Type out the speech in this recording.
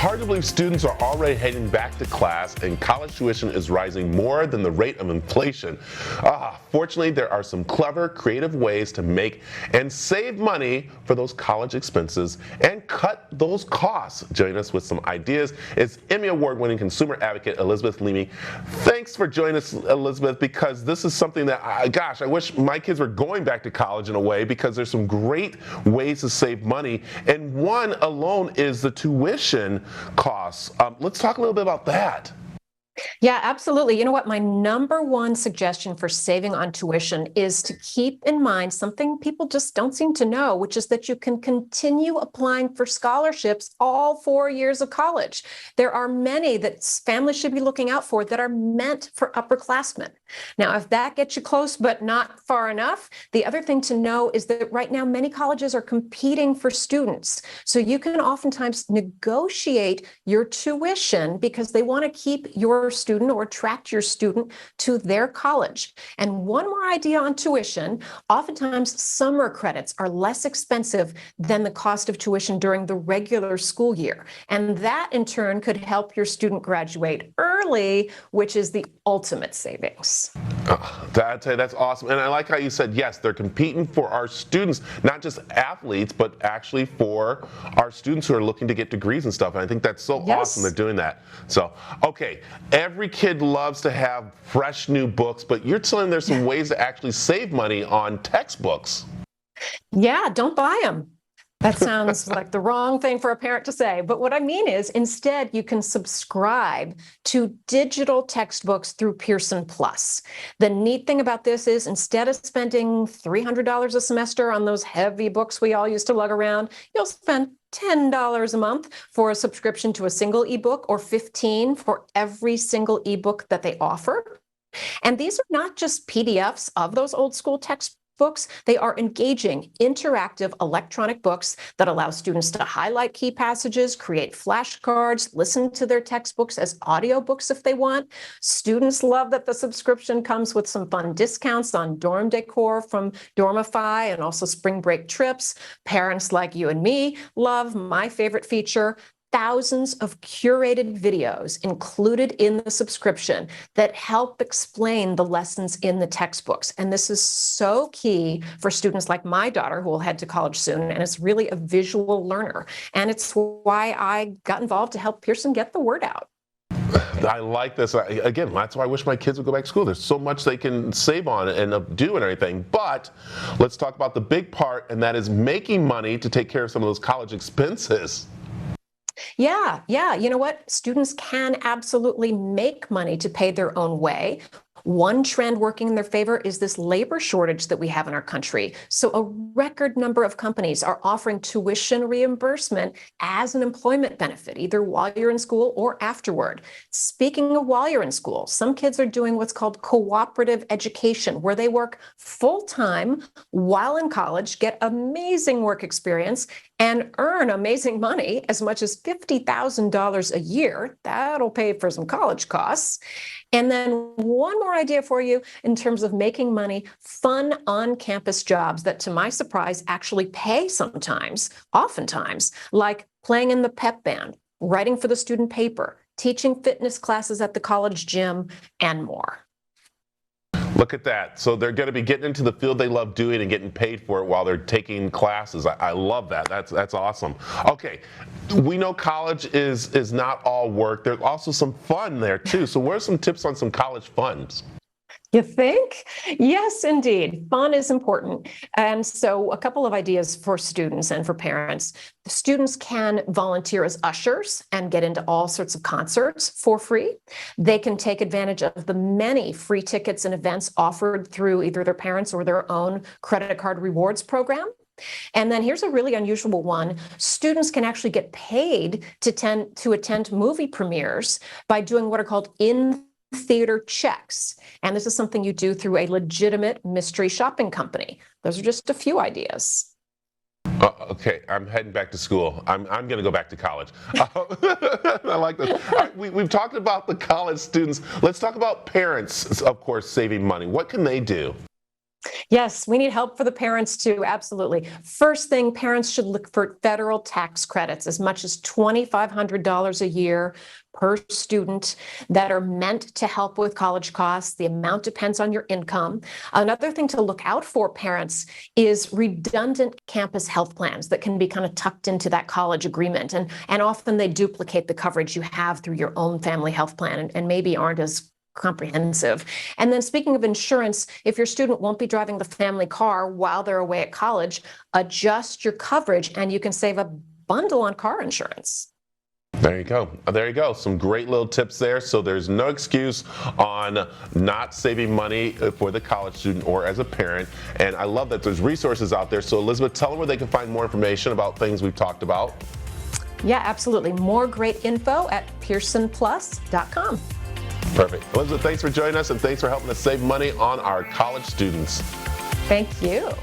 Hard to believe students are already heading back to class and college tuition is rising more than the rate of inflation. Fortunately, there are some clever, creative ways to make and save money for those college expenses and cut those costs. Joining us with some ideas is Emmy Award-winning consumer advocate Elisabeth Leamy. Thanks for joining us, Elisabeth, because this is something that, I wish my kids were going back to college in a way, because there's some great ways to save money, and one alone is the tuition costs. Let's talk a little bit about that. Yeah, absolutely. You know what? My number one suggestion for saving on tuition is to keep in mind something people just don't seem to know, which is that you can continue applying for scholarships all 4 years of college. There are many that families should be looking out for that are meant for upperclassmen. Now, if that gets you close but not far enough, the other thing to know is that right now many colleges are competing for students. So you can oftentimes negotiate your tuition because they want to keep your student or attract your student to their college. And one more idea on tuition: oftentimes summer credits are less expensive than the cost of tuition during the regular school year. And that in turn could help your student graduate early, which is the ultimate savings. That's awesome. And I like how you said, yes, they're competing for our students, not just athletes, but actually for our students who are looking to get degrees and stuff. And I think that's so awesome they're doing that. So, okay, every kid loves to have fresh new books, but you're telling there's some ways to actually save money on textbooks. Yeah, don't buy them. That sounds like the wrong thing for a parent to say. But what I mean is, instead, you can subscribe to digital textbooks through Pearson Plus. The neat thing about this is, instead of spending $300 a semester on those heavy books we all used to lug around, you'll spend $10 a month for a subscription to a single ebook, or $15 for every single ebook that they offer. And these are not just PDFs of those old school textbooks. They are engaging, interactive electronic books that allow students to highlight key passages, create flashcards, listen to their textbooks as audiobooks if they want. Students love that the subscription comes with some fun discounts on dorm decor from Dormify and also spring break trips. Parents like you and me love my favorite feature: thousands of curated videos included in the subscription that help explain the lessons in the textbooks. And this is so key for students like my daughter, who will head to college soon, and is really a visual learner. And it's why I got involved to help Pearson get the word out. I like this. Again, that's why I wish my kids would go back to school. There's so much they can save on and do and everything. But let's talk about the big part, and that is making money to take care of some of those college expenses. Yeah. You know what? Students can absolutely make money to pay their own way. One trend working in their favor is this labor shortage that we have in our country. So a record number of companies are offering tuition reimbursement as an employment benefit, either while you're in school or afterward. Speaking of while you're in school, some kids are doing what's called cooperative education, where they work full-time while in college, get amazing work experience, and earn amazing money, as much as $50,000 a year. That'll pay for some college costs. And then one more idea for you in terms of making money: fun on-campus jobs that, to my surprise, actually pay sometimes, oftentimes, like playing in the pep band, writing for the student paper, teaching fitness classes at the college gym, and more. Look at that. So they're going to be getting into the field they love doing and getting paid for it while they're taking classes. I love that. That's awesome. Okay, we know college is not all work. There's also some fun there too. So what are some tips on some college funds? You think? Yes, indeed. Fun is important. And so a couple of ideas for students and for parents. The students can volunteer as ushers and get into all sorts of concerts for free. They can take advantage of the many free tickets and events offered through either their parents or their own credit card rewards program. And then here's a really unusual one. Students can actually get paid to attend movie premieres by doing what are called in-theater checks. And this is something you do through a legitimate mystery shopping company. Those are just a few ideas. Okay, I'm heading back to school. I'm going to go back to college. I like this. All right, we've talked about the college students. Let's talk about parents, of course, saving money. What can they do? Yes, we need help for the parents too, absolutely. First thing, parents should look for federal tax credits, as much as $2,500 a year per student, that are meant to help with college costs. The amount depends on your income. Another thing to look out for, parents, is redundant campus health plans that can be kind of tucked into that college agreement. And often they duplicate the coverage you have through your own family health plan, and maybe aren't as comprehensive. And then, speaking of insurance, if your student won't be driving the family car while they're away at college, adjust your coverage and you can save a bundle on car insurance. There you go. There you go. Some great little tips there. So there's no excuse on not saving money for the college student or as a parent. And I love that there's resources out there. So Elisabeth, tell them where they can find more information about things we've talked about. Yeah, absolutely. More great info at pearsonplus.com. Perfect. Elisabeth, thanks for joining us, and thanks for helping us save money on our college students. Thank you.